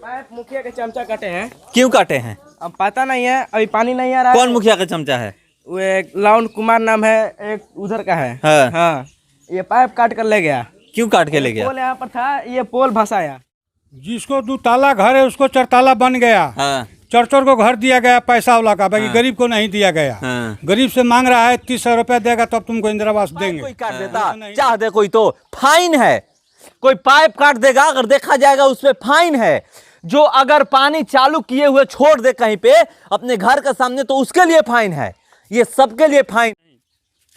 Pipe मुखिया के चमचा काटे हैं। क्यों काटे हैं? अब पता नहीं है, अभी पानी नहीं आ रहा है। कौन मुखिया का चमचा है? वो एक लाउन कुमार नाम है, एक उधर का है। हाँ। हाँ, ये पाइप काट कर ले गया। क्यों काट के ले गया? पोल यहाँ पर था, ये पोल भसाया। जिसको 2 ताला घर है उसको 4 ताला बन गया। हाँ। चौर को घर दिया गया पैसा वाला का, बाकी गरीब को नहीं दिया गया। हाँ। गरीब से मांग रहा है 30 रुपया देगा तब तुमको इंदिरा आवास देंगे। कोई काट देता, चाह दे कोई तो फाइन है। कोई पाइप काट देगा, अगर देखा जाएगा उस पर फाइन है। जो अगर पानी चालू किए हुए छोड़ दे कहीं पे अपने घर के सामने तो उसके लिए फाइन है। ये सबके लिए फाइन।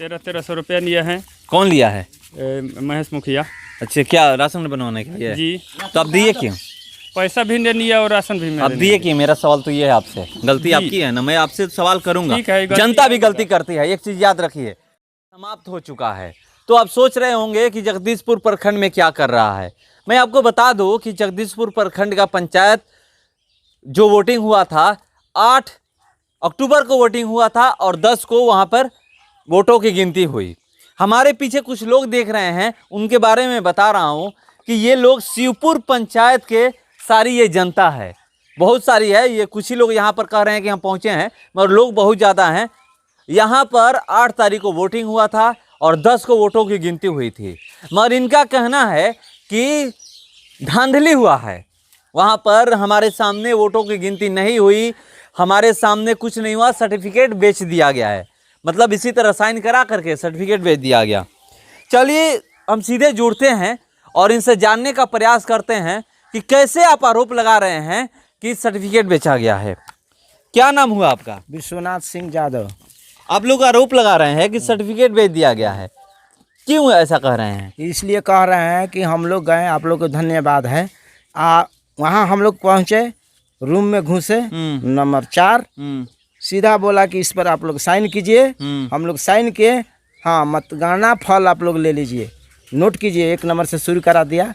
1300 रुपया लिया है। कौन लिया है? महेश मुखिया। अच्छा, क्या राशन बनवाने के लिए? जी। तो आप दिए क्यों? पैसा भी नहीं लिया और राशन भी आप दिए क्यों? मेरा सवाल तो ये है आपसे, गलती आपकी है ना, मैं आपसे सवाल करूंगा। ठीक है, जनता भी गलती करती है, एक चीज याद रखिए। समाप्त हो चुका है तो आप सोच रहे होंगे कि जगदीशपुर प्रखंड में क्या कर रहा है। मैं आपको बता दूं कि जगदीशपुर प्रखंड का पंचायत जो वोटिंग हुआ था 8 अक्टूबर को वोटिंग हुआ था और 10 को वहां पर वोटों की गिनती हुई। हमारे पीछे कुछ लोग देख रहे हैं, उनके बारे में बता रहा हूं कि ये लोग शिवपुर पंचायत के सारी ये जनता है, बहुत सारी है। ये कुछ ही लोग यहाँ पर कह रहे हैं कि हम पहुँचे हैं, मगर लोग बहुत ज़्यादा हैं। यहाँ पर 8 तारीख को वोटिंग हुआ था और 10 को वोटों की गिनती हुई थी, मगर इनका कहना है कि धांधली हुआ है। वहाँ पर हमारे सामने वोटों की गिनती नहीं हुई, हमारे सामने कुछ नहीं हुआ, सर्टिफिकेट बेच दिया गया है। मतलब इसी तरह साइन करा करके सर्टिफिकेट बेच दिया गया। चलिए हम सीधे जुड़ते हैं और इनसे जानने का प्रयास करते हैं कि कैसे आप आरोप लगा रहे हैं कि सर्टिफिकेट बेचा गया है। क्या नाम हुआ आपका? विश्वनाथ सिंह यादव। आप लोग आरोप लगा रहे हैं कि सर्टिफिकेट बेच दिया गया है, क्यों ऐसा कह रहे हैं? इसलिए कह रहे हैं कि हम लोग गए, आप लोग को धन्यवाद है। वहाँ हम लोग पहुँचे, रूम में घुसे, नंबर 4 सीधा बोला कि इस पर आप लोग साइन कीजिए। हम लोग साइन किए। हाँ, मतगणना फल आप लोग ले लीजिए, नोट कीजिए। 1 नंबर से शुरू करा दिया।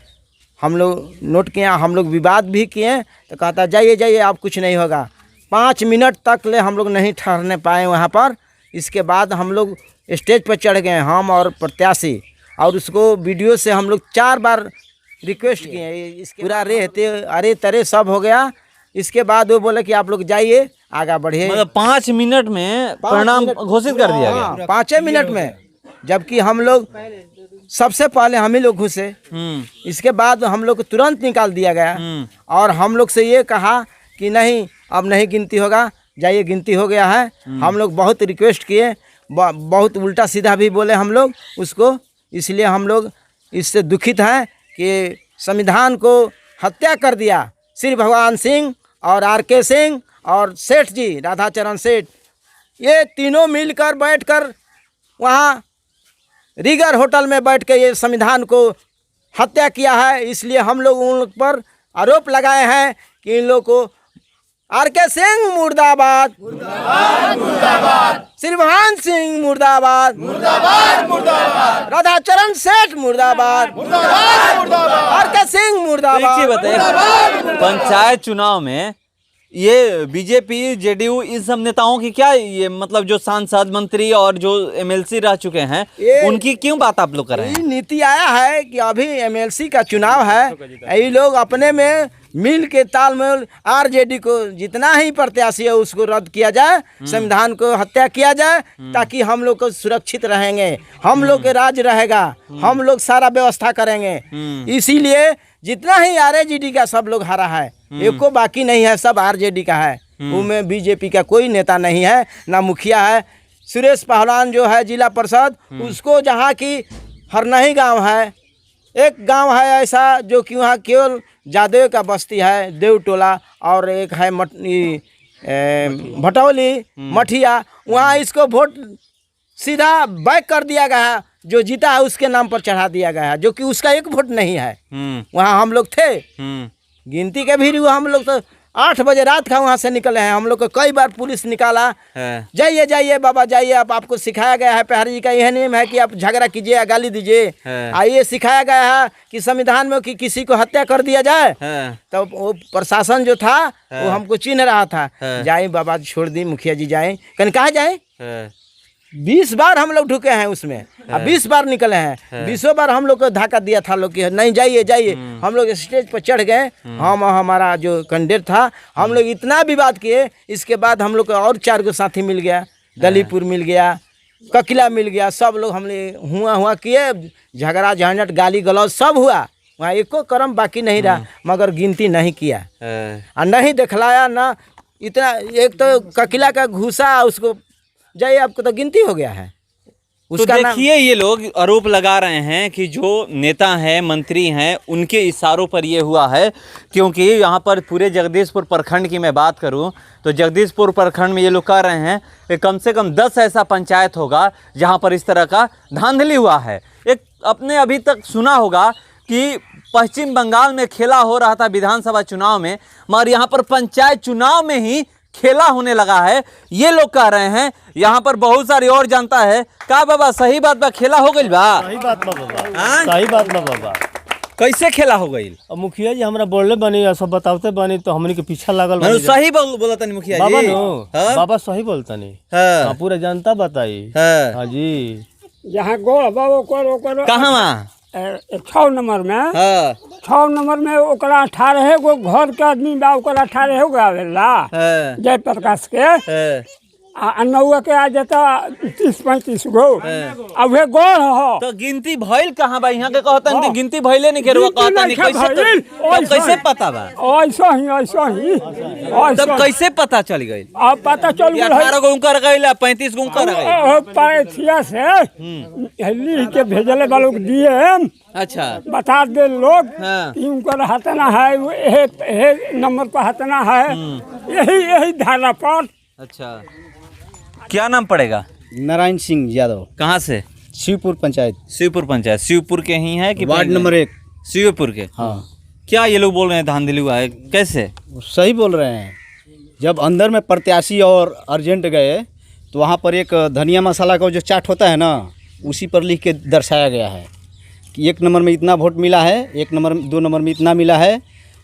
हम लोग नोट किए, हम लोग विवाद भी किए तो कहता जाइए जाइए, आप कुछ नहीं होगा। 5 मिनट तक ले हम लोग नहीं ठहरने पाए वहाँ पर। इसके बाद हम लोग स्टेज पर चढ़ गए, हम और प्रत्याशी, और उसको वीडियो से हम लोग 4 बार रिक्वेस्ट किए। इसके पूरा रहते अरे तरे सब हो गया। इसके बाद वो बोले कि आप लोग जाइए, आगे बढ़िए। मतलब 5 मिनट में परिणाम घोषित कर दिया गया। 5 मिनट में, जबकि हम लोग सबसे पहले हम ही लोग घुसे। इसके बाद हम लोग को तुरंत निकाल दिया गया और हम लोग से ये कहा कि नहीं, अब नहीं गिनती होगा, जाइए, गिनती हो गया है। हम लोग बहुत रिक्वेस्ट किए, बहुत उल्टा सीधा भी बोले हम लोग उसको। इसलिए हम लोग इससे दुखित हैं कि संविधान को हत्या कर दिया। श्री भगवान सिंह और RK सिंह और सेठ जी, राधाचरण सेठ, ये तीनों मिलकर बैठकर वहाँ रीगर होटल में बैठ के ये संविधान को हत्या किया है। इसलिए हम लोग उन लोग पर आरोप लगाए हैं कि इन लोग को RK सिंह मुर्दाबाद, मुर्दाबाद, मुर्दाबाद, श्री भगवान सिंह मुर्दाबाद, मुर्दाबाद, मुर्दाबाद, राधाचरण सेठ मुर्दाबाद, मुर्दाबाद, मुर्दाबाद, RK सिंह मुर्दाबाद। बताइए, पंचायत चुनाव में ये बीजेपी JDU इन सब नेताओं की क्या ये मतलब जो सांसद मंत्री और जो MLC रह चुके हैं उनकी क्यों बात आप लोग कर रहे हैं? नीति आया है कि अभी MLC का चुनाव है, ये लोग अपने में मिल के तालमेल RJD को जितना ही प्रत्याशी है उसको रद्द किया जाए, संविधान को हत्या किया जाए, ताकि हम लोग को सुरक्षित रहेंगे, हम लोग के राज रहेगा, हम लोग सारा व्यवस्था करेंगे। इसीलिए जितना ही RJD का सब लोग हारा है, एक को बाकी नहीं है, सब RJD का है। उनमें बीजेपी का कोई नेता नहीं है, ना मुखिया है। सुरेश पहलवान जो है जिला परिषद, उसको जहाँ की हरनही गांव है, एक गांव है ऐसा जो कि वहाँ केवल जादव का बस्ती है, देवटोला, और एक है भटौली मठिया, वहाँ इसको वोट सीधा बैक कर दिया गया है। जो जीता है उसके नाम पर चढ़ा दिया गया है, जो कि उसका एक वोट नहीं है। वहाँ हम लोग थे, गिनती के भी हम लोग तो 8 बजे रात का वहाँ से निकले हैं। हम लोग को कई बार पुलिस निकाला, जाइए जाइए बाबा जाइए, अब आपको सिखाया गया है, प्रहरी जी का यह नियम है कि आप झगड़ा कीजिए या गाली दीजिए। आइए, सिखाया गया है कि संविधान में कि किसी को हत्या कर दिया जाए। तो वो प्रशासन जो था वो हमको चिन्ह रहा था, जाए बाबा छोड़ दी, मुखिया जी जाए, कहीं कहाँ जाए, 20 बार हम लोग ढुके हैं उसमें, अब 20 बार निकले हैं। 20 बार हम लोग को धक्का दिया था लोग कि नहीं जाइए जाइए। हम लोग स्टेज पर चढ़ गए, हम हमारा जो कैंडिडेट था, हम लोग इतना विवाद किए। इसके बाद हम लोग को और 4 गो साथी मिल गया, दलीपुर मिल गया, ककिला मिल गया, सब लोग हमने हुआ किए, झगड़ा झंझट गाली गलौज सब हुआ। वहाँ एको कर्म बाकी नहीं रहा, मगर गिनती नहीं किया और नहीं दिखलाया ना। इतना एक तो ककिला का घुसा, उसको जाइए आपको तो गिनती हो गया है तो उसका नाम। देखिए ये लोग आरोप लगा रहे हैं कि जो नेता हैं, मंत्री हैं, उनके इशारों पर ये हुआ है। क्योंकि यहाँ पर पूरे जगदीशपुर प्रखंड की मैं बात करूँ तो जगदीशपुर प्रखंड में ये लोग कह रहे हैं कि कम से कम 10 ऐसा पंचायत होगा जहाँ पर इस तरह का धांधली हुआ है। एक अपने अभी तक सुना होगा कि पश्चिम बंगाल में खेला हो रहा था विधानसभा चुनाव में, मगर यहाँ पर पंचायत चुनाव में ही खेला होने लगा है, ये लोग कह रहे हैं। यहाँ पर बहुत सारी और जनता है। का बाबा सही बात बा, खेला हो गई बा? सही बात बा बाबा, हाँ? सही बात बा बाबा। कैसे खेला हो गई? अब मुखिया जी हमरा बोलले बनी और सब बतावते बनी तो हमनी के पीछा लागल बनी। सही बोला तनी मुखिया जी। बाबा नो, हाँ? बाबा सही बोलतनी। हाँ। हाँ, पूरा जनता बताई। हाँ। हाँ जी। यहाँ गोड़ बाबू करो कहाँ वहाँ? 6 नंबर में, हाँ। 6 नंबर में ओकरा 18 गो घर के आदमी बा, ओकरा 18 गो आवेला हाँ। जय प्रकाश के। हाँ। आ नौवा के आ जाता 30-35 गो। अब वे गोड़ हो तो गिनती भइल कहाँ बा? यहाँ के कहता नहीं गिनती भइले नहीं केरवा गिनती कहता नहीं। नहीं कैसे भइल। तब कैसे पता बा? ऐसा ही तब कैसे पता चल गई? अब पता चल गया 18 गो उनकर गई, 35 गो उनकर गई। पैथिया से लिख के भेजले वालों को दिए, अच्छा। बता दे लोग हाँ। कि उनका हतना है, ये नंबर पर हतना है, यही धारा पर। अच्छा, क्या नाम पड़ेगा? नारायण सिंह यादव, कहाँ से? शिवपुर पंचायत, शिवपुर पंचायत। शिवपुर के ही है कि वार्ड नंबर 1। शिवपुर के। हाँ, क्या ये लोग बोल रहे हैं धांधली हुआ है? कैसे? सही बोल रहे हैं। जब अंदर में प्रत्याशी और अर्जेंट गए तो वहाँ पर एक धनिया मसाला का जो चार्ट होता है ना, उसी पर लिख के दर्शाया गया है कि 1 नंबर में इतना वोट मिला है, 1 नंबर 2 नंबर में इतना मिला है,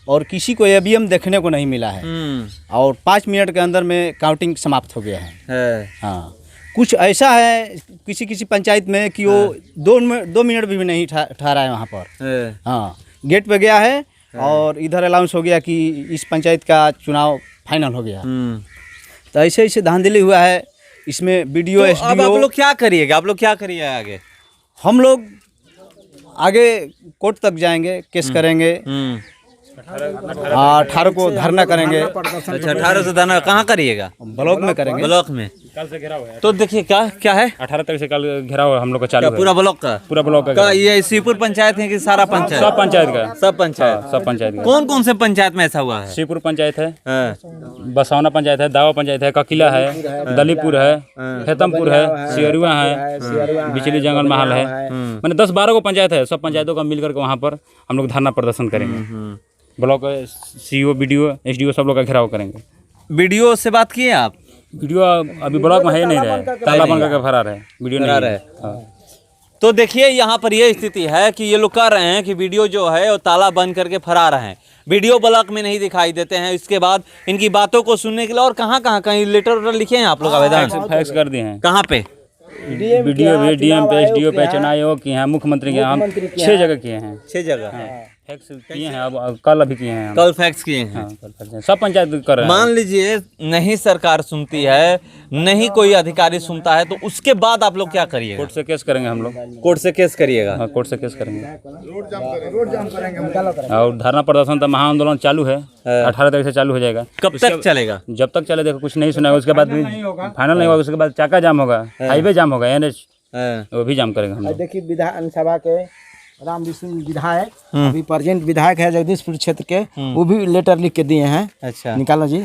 और किसी को ईवीएम देखने को नहीं मिला है। और 5 मिनट के अंदर में काउंटिंग समाप्त हो गया है। हाँ, कुछ ऐसा है किसी पंचायत में कि वो 2 मिनट भी नहीं ठहरा है वहाँ पर। हाँ, गेट पे गया है और इधर अनाउंस हो गया कि इस पंचायत का चुनाव फाइनल हो गया। तो ऐसे धांधली हुआ है इसमें। वीडियो तो अब आप लोग क्या करिएगा? आप लोग क्या करिएगा आगे? हम लोग आगे कोर्ट तक जाएंगे, केस करेंगे। 18 को धरना करेंगे। अच्छा, 18 से धरना कहाँ करिएगा? ब्लॉक में करेंगे। ब्लॉक में। कल से घेराव है। तो देखिए क्या है? 18 तारीख से कल घेराव हम लोग का चालू है। पूरा ब्लॉक का? पूरा ब्लॉक का का ये शिवपुर पंचायत है कि सारा पंचायत? सब पंचायत का। सब पंचायत। सब पंचायत का। कौन कौन से पंचायत में ऐसा हुआ है? शिवपुर पंचायत है, हाँ। बसौना पंचायत है, दावा पंचायत है, ककिला है, दलीपुर है, हेतमपुर है, सियरुआ है, बिचली जंगल महल है। मैंने 10-12 को पंचायत है। सब पंचायतों का मिलकर के वहाँ पर हम लोग धरना प्रदर्शन करेंगे। ब्लॉक सीईओ, बीडीओ, एसडीओ सब लोग का घेराव करेंगे। वीडियो से बात किए आप? वीडियो अभी ब्लॉक में है नहीं रहे, ताला बन करके फरार है, वीडियो नहीं है। हाँ। तो देखिए यहाँ पर ये स्थिति है कि ये लोग कह रहे हैं कि वीडियो जो है वो ताला बंद करके फरार हैं। वीडियो ब्लॉक में नहीं दिखाई देते हैं। इसके बाद इनकी बातों को सुनने के लिए और कहीं लेटर लिखे हैं आप लोग आवेदन? फैक्स कर दिए हैं। कहाँ पे? वीडियो भी डीएम पे, एसडीओ पे, चुनाव आयोग किए हैं, मुख्यमंत्री के हम 6 जगह किए हैं। 6 जगह फैक्स किए हैं। अब कल अभी किए हैं हम। कल फैक्स किए हैं। हाँ, कल फैक्स हैं। सब पंचायत कर रहे हैं। मान लीजिए नहीं सरकार सुनती है, नहीं कोई अधिकारी सुनता है, तो उसके बाद आप लोग क्या करिएगा? कोर्ट से केस करेंगे हम लोग। कोर्ट से केस करिएगा? हाँ, कोर्ट से केस करेंगे। और धरना प्रदर्शन तो महाआंदोलन चालू है। 18 तारीख से चालू हो जाएगा। कब तक चलेगा? जब तक चले, देखो कुछ नहीं सुना उसके बाद भी फाइनल नहीं होगा। उसके बाद चाका जाम होगा, हाईवे जाम होगा, NH वो भी जाम करेंगे हम लोग। देखिए विधानसभा के राम विष्णु विधायक, अभी प्रेजेंट विधायक है जगदीशपुर क्षेत्र के, वो भी लेटर लिख के दिए हैं। अच्छा, निकालो जी।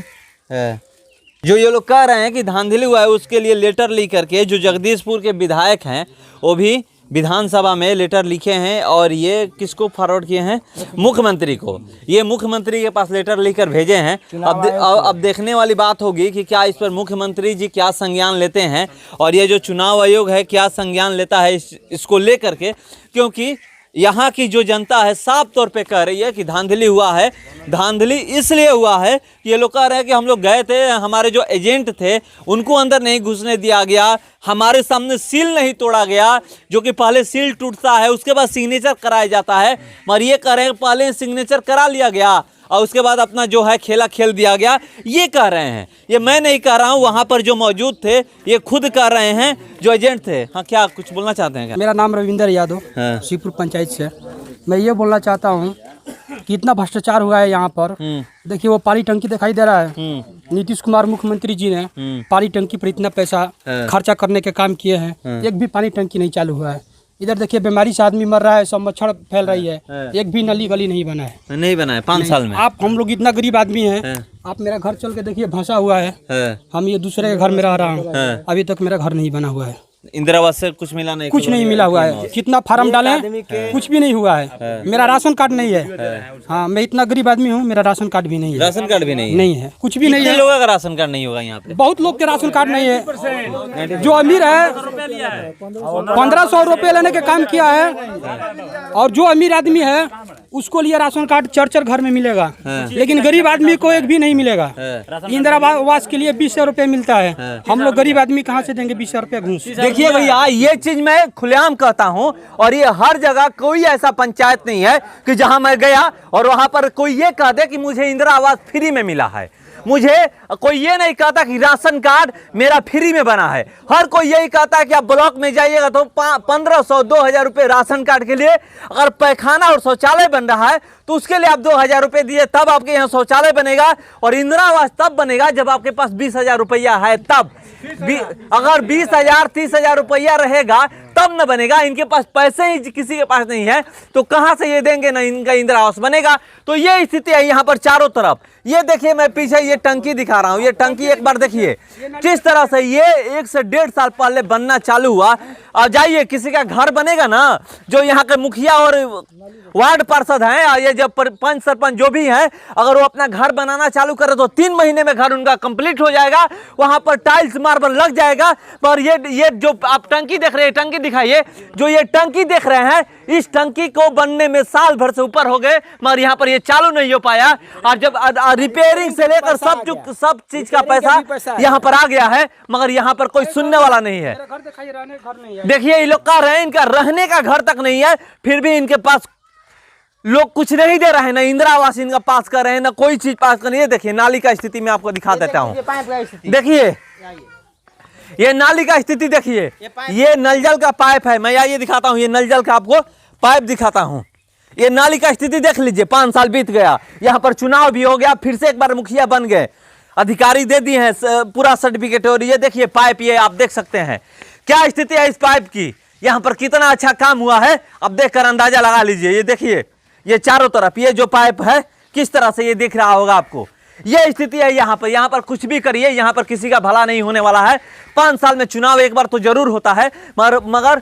जो ये लोग कह रहे हैं कि धांधली हुआ है, उसके लिए लेटर लिख करके जो जगदीशपुर के विधायक हैं वो भी विधानसभा में लेटर लिखे हैं। और ये किसको फॉरवर्ड किए हैं? मुख्यमंत्री को। ये मुख्यमंत्री के पास लेटर लिखकर भेजे हैं। अब देखने वाली बात होगी कि क्या इस पर मुख्यमंत्री जी क्या संज्ञान लेते हैं और ये जो चुनाव आयोग है क्या संज्ञान लेता है इसको लेकर के। क्योंकि यहाँ की जो जनता है साफ तौर पे कह रही है कि धांधली हुआ है। धांधली इसलिए हुआ है कि ये लोग कह रहे हैं कि हम लोग गए थे, हमारे जो एजेंट थे उनको अंदर नहीं घुसने दिया गया, हमारे सामने सील नहीं तोड़ा गया, जो कि पहले सील टूटता है उसके बाद सिग्नेचर कराया जाता है, मगर ये कह रहे हैं पहले सिग्नेचर करा लिया गया और उसके बाद अपना जो है खेला खेल दिया गया। ये कह रहे हैं, ये मैं नहीं कह रहा हूँ, वहाँ पर जो मौजूद थे ये खुद कह रहे हैं जो एजेंट थे। हाँ, क्या कुछ बोलना चाहते हैं क्या? मेरा नाम रविंदर यादव, शिवपुर पंचायत से। मैं ये बोलना चाहता हूँ कि इतना भ्रष्टाचार हुआ है यहाँ पर। देखिए वो पानी टंकी दिखाई दे रहा है, नीतीश कुमार मुख्यमंत्री जी ने पानी टंकी पर इतना पैसा खर्चा करने के काम किए हैं, एक भी पानी टंकी नहीं चालू हुआ है। इधर देखिए बीमारी से आदमी मर रहा है, सब मच्छर फैल रही है, एक भी नली गली नहीं बना है, नहीं बना है 5 साल में। आप हम लोग इतना गरीब आदमी हैं, आप मेरा घर चल के देखिए धंसा हुआ है, हम ये दूसरे के घर में रह रहा हूँ, अभी तक मेरा घर नहीं बना हुआ है। इंदिरा आवास से कुछ मिला नहीं? कुछ नहीं मिला हुआ है, कितना फार्म डाले कुछ भी नहीं हुआ है। मेरा राशन कार्ड नहीं है। हाँ, मैं इतना गरीब आदमी हूँ, मेरा राशन कार्ड भी नहीं है। राशन कार्ड भी नहीं नहीं है, कुछ भी नहीं है। लोगों का राशन कार्ड नहीं होगा यहाँ पे? बहुत लोग के राशन कार्ड नहीं है। जो अमीर है 1500 रुपये लेने के काम किया है, और जो अमीर आदमी है उसको लिए राशन कार्ड 4 घर में मिलेगा, लेकिन गरीब आदमी को एक भी नहीं मिलेगा। इंदिरा आवास के लिए 20 रुपये मिलता है, हम लोग गरीब आदमी कहाँ से देंगे 20 रुपये घूस? देखिए भैया, ये चीज मैं खुलेआम कहता हूं, और ये हर जगह कोई ऐसा पंचायत नहीं है कि जहां मैं गया और वहां पर कोई ये कह दे कि मुझे इंदिरा आवास फ्री में मिला है। मुझे कोई ये नहीं कहता कि राशन कार्ड मेरा फ्री में बना है। हर कोई यही कहता है कि आप ब्लॉक में जाइएगा तो 1500-2000 रुपये राशन कार्ड के लिए, अगर पैखाना और शौचालय बन रहा है तो उसके लिए आप 2000 रुपये दिए तब आपके यहाँ शौचालय बनेगा, और इंदिरा आवास तब बनेगा जब आपके पास 20,000 रुपया है तब। अगर 20,000-30,000 रुपया रहेगा तब न बनेगा। इनके पास पैसे ही किसी के पास नहीं है तो कहाँ से ये देंगे ना इनका इंदिरा आवास बनेगा। तो ये स्थिति है यहाँ पर चारों तरफ। ये देखिए, मैं पीछे ये टंकी दिखा रहा हूँ, ये टंकी एक बार देखिए किस तरह से ये 1 से 1.5 साल पहले बनना चालू हुआ। और जाइए किसी का घर बनेगा ना, जो यहाँ के मुखिया और वार्ड पार्षद हैं, ये जब पंच सरपंच जो भी हैं, अगर वो अपना घर बनाना चालू करे तो 3 महीने में घर उनका कंप्लीट हो जाएगा, वहाँ पर टाइल्स मार्बल लग जाएगा। पर ये जो आप टंकी देख रहे हैं, टंकी दिखाइए, जो ये टंकी देख रहे हैं, इस टंकी को बनने में साल भर से ऊपर हो गए, मगर यहाँ पर ये चालू नहीं हो पाया। और जब रिपेयरिंग से लेकर सब चीज का पैसा यहाँ पर आ गया है, मगर यहाँ पर कोई सुनने वाला नहीं है। देखिए, ये लोग कह रहे हैं इनका रहने का घर तक नहीं है, फिर भी इनके पास लोग कुछ नहीं दे रहे हैं, ना इंदिरा आवास इनका पास कर रहे हैं, ना कोई चीज पास कर रही है। देखिए नाली का स्थिति मैं आपको दिखा देता हूँ। देखिए ये नाली का स्थिति देखिए, ये नल जल का पाइप है। मैं ये दिखाता हूँ, ये नल जल का आपको पाइप दिखाता हूँ। ये नाली का स्थिति देख लीजिए, 5 साल बीत गया, यहाँ पर चुनाव भी हो गया, फिर से एक बार मुखिया बन गए, अधिकारी दे दिए हैं पूरा सर्टिफिकेट। और ये देखिए पाइप, ये आप देख सकते हैं क्या स्थिति है इस पाइप की, यहाँ पर कितना अच्छा काम हुआ है, अब देखकर अंदाजा लगा लीजिए। ये देखिए, ये चारों तरफ ये जो पाइप है किस तरह से ये दिख रहा होगा आपको। ये स्थिति है यहाँ पर कुछ भी करिए, यहाँ पर किसी का भला नहीं होने वाला है। 5 साल में चुनाव एक बार तो जरूर होता है, मगर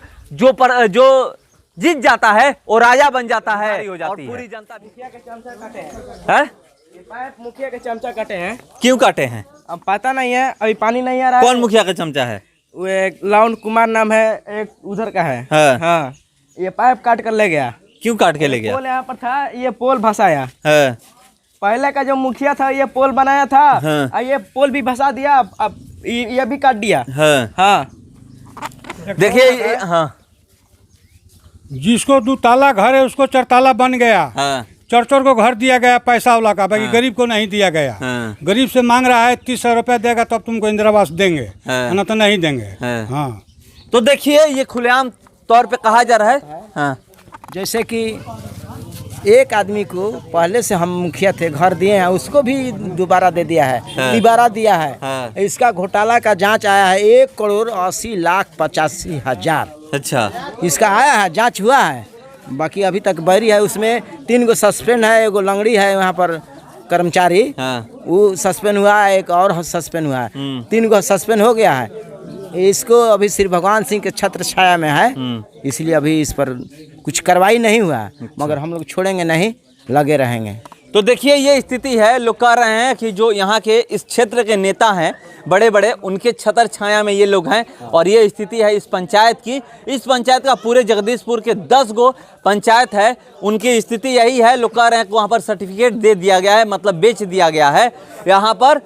जो जीत जाता है वो राजा बन जाता है, हो जाती है। पूरी जनता मुखिया के चमचा काटे हैं, ये पाइप मुखिया के चमचा काटे हैं। क्यों काटे हैं अब पता नहीं है, अभी पानी नहीं आ रहा है। कौन मुखिया का चमचा है? वो एक लाउन कुमार नाम है, एक उधर का है। हाँ, ये पाइप काट कर ले गया। क्यों काट के ले गया? पोल यहाँ पर था, ये पोल भसाया। हाँ। पहले का जो मुखिया था ये पोल बनाया था, हाँ। ये पोल भी भसा दिया, अब ये भी काट दिया। हाँ। देखिए, हाँ, जिसको 2 ताला घर है उसको 4 ताला बन गया। हाँ। 4 को घर दिया गया पैसा वाला का, बाकी गरीब को नहीं दिया गया। गरीब से मांग रहा है 30 रुपया देगा तब तुमको इंदिरा आवास देंगे, ना तो नहीं देंगे। हाँ। तो देखिए ये खुलेआम तौर पे कहा जा रहा है। हाँ। जैसे कि एक आदमी को पहले से हम मुखिया थे, घर दिए हैं, उसको भी दोबारा दे दिया है, दोबारा दिया है। इसका घोटाला का जांच आया है 1,80,85,000। अच्छा, इसका आया है, जांच हुआ है। बाकी अभी तक बैरी है, उसमें 3 गो सस्पेंड है, 1 लंगड़ी है वहाँ पर कर्मचारी, वो सस्पेंड हुआ है, एक और सस्पेंड हुआ है, 3 गो सस्पेंड हो गया है। इसको अभी श्री भगवान सिंह के छत्र छाया में है, इसलिए अभी इस पर कुछ कार्रवाई नहीं हुआ, मगर हम लोग छोड़ेंगे नहीं, लगे रहेंगे। तो देखिए ये स्थिति है। लोग कह रहे हैं कि जो यहाँ के इस क्षेत्र के नेता हैं बड़े बड़े, उनके छतर छाया में ये लोग हैं और ये स्थिति है इस पंचायत की। इस पंचायत का पूरे जगदीशपुर के 10 गो पंचायत है, उनकी स्थिति यही है। लोग कह रहे हैं कि वहाँ पर सर्टिफिकेट दे दिया गया है, मतलब बेच दिया गया है। यहाँ पर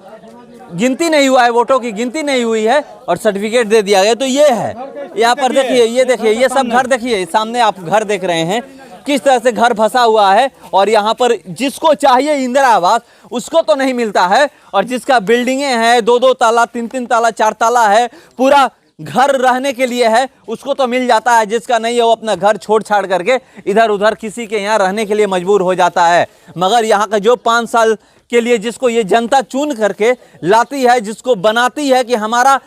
गिनती नहीं हुआ है, वोटों की गिनती नहीं हुई है और सर्टिफिकेट दे दिया गया। तो ये है, यहाँ पर देखिए, ये देखिए, ये सब घर देखिए, सामने आप घर देख रहे हैं किस तरह से घर फंसा हुआ है। और यहाँ पर जिसको चाहिए इंदिरा आवास उसको तो नहीं मिलता है, और जिसका बिल्डिंगें हैं 2-2 ताला, 3-3 ताला, 4 ताला है, पूरा घर रहने के लिए है, उसको तो मिल जाता है। जिसका नहीं है वो अपना घर छोड़ छाड़ करके इधर उधर किसी के यहाँ रहने के लिए मजबूर हो जाता है। मगर यहाँ का जो 5 साल के लिए जिसको ये जनता चुन करके लाती है, जिसको बनाती है कि हमारा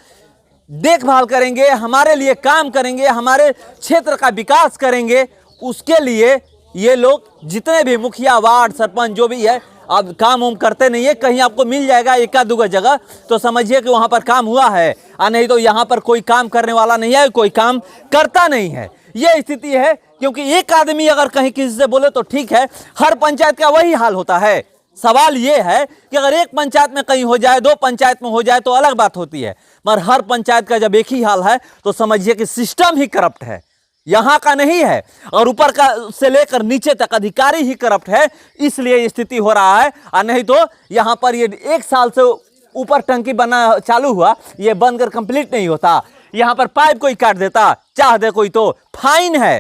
देखभाल करेंगे, हमारे लिए काम करेंगे, हमारे क्षेत्र का विकास करेंगे, उसके लिए ये लोग जितने भी मुखिया, वार्ड, सरपंच जो भी है, अब काम उम करते नहीं है। कहीं आपको मिल जाएगा 1-2 जगह तो समझिए कि वहाँ पर काम हुआ है, और नहीं तो यहाँ पर कोई काम करने वाला नहीं है, कोई काम करता नहीं है। ये स्थिति है, क्योंकि एक आदमी अगर कहीं किसी से बोले तो ठीक है, हर पंचायत का वही हाल होता है। सवाल ये है कि अगर एक पंचायत में कहीं हो जाए, 2 पंचायत में हो जाए तो अलग बात होती है, मगर हर पंचायत का जब एक ही हाल है तो समझिए कि सिस्टम ही करप्ट है, यहाँ का नहीं है। और ऊपर का से लेकर नीचे तक अधिकारी ही करप्ट है, इसलिए ये स्थिति हो रहा है। और नहीं तो यहाँ पर ये 1 साल से ऊपर टंकी बना चालू हुआ, ये बनकर कंप्लीट नहीं होता। यहाँ पर पाइप कोई काट देता, चाह दे कोई तो फाइन है,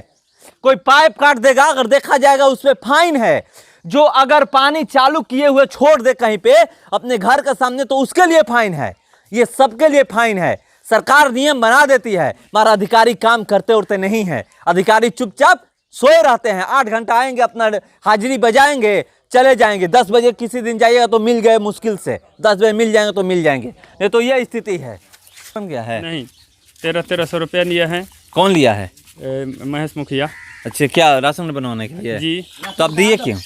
कोई पाइप काट देगा अगर देखा जाएगा उस पर फाइन है। जो अगर पानी चालू किए हुए छोड़ दे कहीं पे अपने घर के सामने तो उसके लिए फाइन है। ये सबके लिए फाइन है। सरकार नियम बना देती है, मगर अधिकारी काम करते उड़ते नहीं है। अधिकारी चुपचाप सोए रहते हैं। 8 घंटा आएंगे, अपना हाजिरी बजाएंगे, चले जाएंगे। 10 बजे किसी दिन जाइएगा तो मिल गए, मुश्किल से 10 बजे मिल जाएंगे तो मिल जाएंगे, नहीं तो ये स्थिति है। बन गया है नहीं, 1300 रुपया लिया है। कौन लिया है? महेश मुखिया। अच्छा, क्या राशन बनवाने के लिए? जी। तो आप दिए क्यों?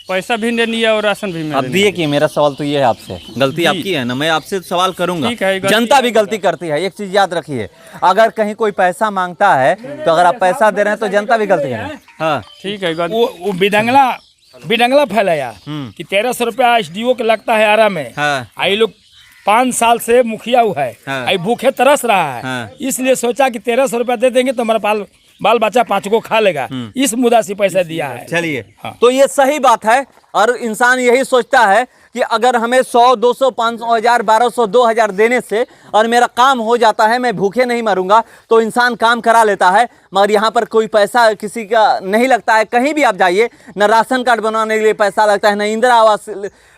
पैसा भी नहीं लिया और राशन भी आप दिए क्यों? मेरा सवाल तो ये है आपसे, गलती आपकी है ना, मैं आपसे सवाल करूंगा। ठीक है, जनता भी गलती करती है, एक चीज याद रखिए, अगर कहीं कोई पैसा मांगता है तो अगर आप पैसा दे रहे हैं तो जनता भी गलती है। हाँ ठीक है। वो बिडंगला फैलाया कि 1300 रुपया SDO के लगता है आरा में। हाँ। आई लोग 5 साल से मुखिया हुआ है, हाँ। आई भूखे तरस रहा है। हाँ। इसलिए सोचा कि 1300 रुपया दे देंगे तो हमारा बाल बच्चा 5 को खा लेगा, इस मुद्दा से पैसा दिया है। चलिए, हाँ। तो ये सही बात है। और इंसान यही सोचता है कि अगर हमें 100, 200, 500, 1000, 1200, 2000 देने से और मेरा काम हो जाता है, मैं भूखे नहीं मरूंगा, तो इंसान काम करा लेता है। मगर यहाँ पर कोई पैसा किसी का नहीं लगता है। कहीं भी आप जाइए, न राशन कार्ड बनवाने के लिए पैसा लगता है, न इंदिरा आवास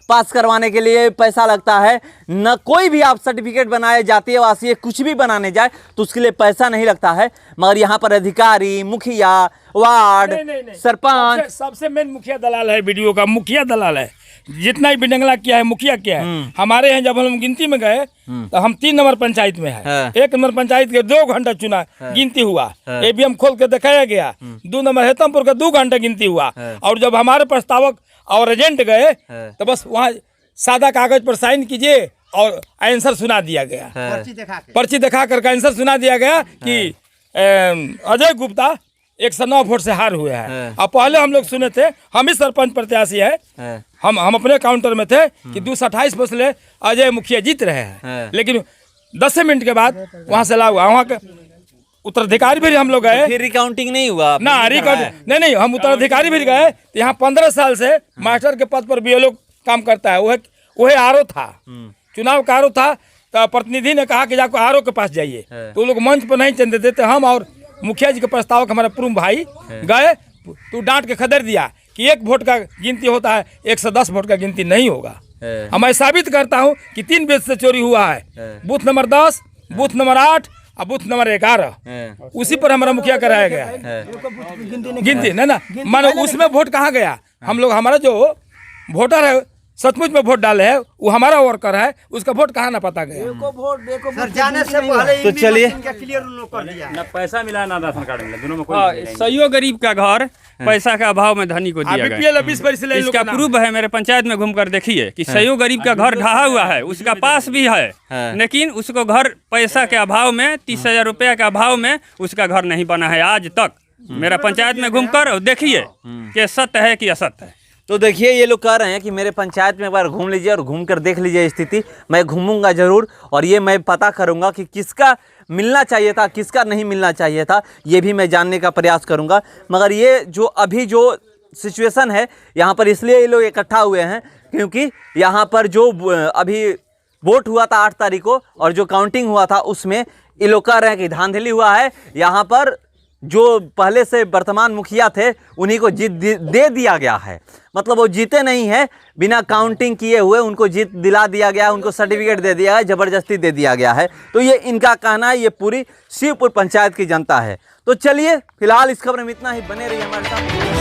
पास करवाने के लिए पैसा लगता है, न कोई भी आप सर्टिफिकेट बनाए, जातीय आवासीय कुछ भी बनाने जाए तो उसके लिए पैसा नहीं लगता है। मगर यहाँ पर अधिकारी, मुखिया, वार्ड, सरपंच, सबसे मेन मुखिया दलाल है। वीडियो का मुखिया दलाल है। जितना ही बिडंगला किया है मुखिया किया है। हमारे यहाँ जब हम गिनती में गए तो हम 3 नंबर पंचायत में है। 1 नंबर पंचायत के 2 घंटा चुना गिनती हुआ, ABM खोल के दिखाया गया। 2 नंबर हेतमपुर का 2 घंटा गिनती हुआ। और जब हमारे प्रस्तावक और एजेंट गए तो बस वहाँ सादा कागज पर साइन कीजिए और आंसर सुना दिया गया। पर्ची दिखा कर आंसर सुना दिया गया कि अजय गुप्ता 109 वोट से हार हुए हैं। अब पहले हम लोग सुने थे, हम ही सरपंच प्रत्याशी है, हम अपने काउंटर में थे कि 228 वोट से अजय मुखिया जीत रहे हैं। लेकिन 10 मिनट के बाद वहाँ से लागू, वहाँ के उत्तराधिकारी भी हम लोग गए, फिर रिकाउंटिंग नहीं हुआ ना रिकाउंटिंग नहीं, हम उत्तराधिकारी भी गए। तो यहाँ 15 साल से मास्टर के पद पर BLO काम करता है। वही RO था, चुनाव का RO था। तो प्रतिनिधि ने कहा कि जाकर RO के पास जाइए, तो लोग मंच पर नहीं चलते देते। हम और मुखिया जी के प्रस्तावक हमारे पूर्व भाई गए, तो डांट के खदेड़ दिया कि 1 वोट का गिनती होता है, 110 वोट का गिनती नहीं होगा। मैं साबित करता हूँ कि 3 बेच से चोरी हुआ है, बूथ नंबर 10, बूथ नंबर 8 और बूथ नंबर 11। उसी पर हमारा मुखिया कराया गया है गिनती ना मानो उसमें वोट कहाँ गया। हम लोग, हमारा जो वोटर है सचमुच में वोट डाले है, वो हमारा वर्कर है, उसका वोट कहाँ ना पता गया। जाने से पहले तो चलिए, ना पैसा मिला ना राशन कार्ड मिला, दोनों में कोई सही गरीब का घर पैसा के अभाव में धनी को दिया गया। इसका प्रूफ है, मेरे पंचायत में घूमकर देखिए कि सही गरीब का घर ढहा हुआ है, उसका पास भी है, लेकिन उसको घर पैसा के अभाव में 30,000 रुपया के अभाव में उसका घर नहीं बना है आज तक। मेरा पंचायत में घूमकर देखिए कि सत्य है कि असत्य है। तो देखिए ये लोग कह रहे हैं कि मेरे पंचायत में एक बार घूम लीजिए और घूम कर देख लीजिए स्थिति। मैं घूमूंगा ज़रूर और ये मैं पता करूंगा कि किसका मिलना चाहिए था, किसका नहीं मिलना चाहिए था, ये भी मैं जानने का प्रयास करूंगा। मगर ये जो अभी जो सिचुएशन है यहाँ पर, इसलिए ये लोग इकट्ठा हुए हैं क्योंकि यहाँ पर जो अभी वोट हुआ था 8 तारीख को और जो काउंटिंग हुआ था उसमें ये लोग कह रहे हैं कि धांधली हुआ है। यहाँ पर जो पहले से वर्तमान मुखिया थे उन्हीं को जीत दे दिया गया है, मतलब वो जीते नहीं है, बिना काउंटिंग किए हुए उनको जीत दिला दिया गया, उनको सर्टिफिकेट दे दिया है, ज़बरदस्ती दे दिया गया है। तो ये इनका कहना है, ये पूरी शिवपुर पंचायत की जनता है। तो चलिए फिलहाल इस खबर में इतना ही, बने रहिए हमारे साथ।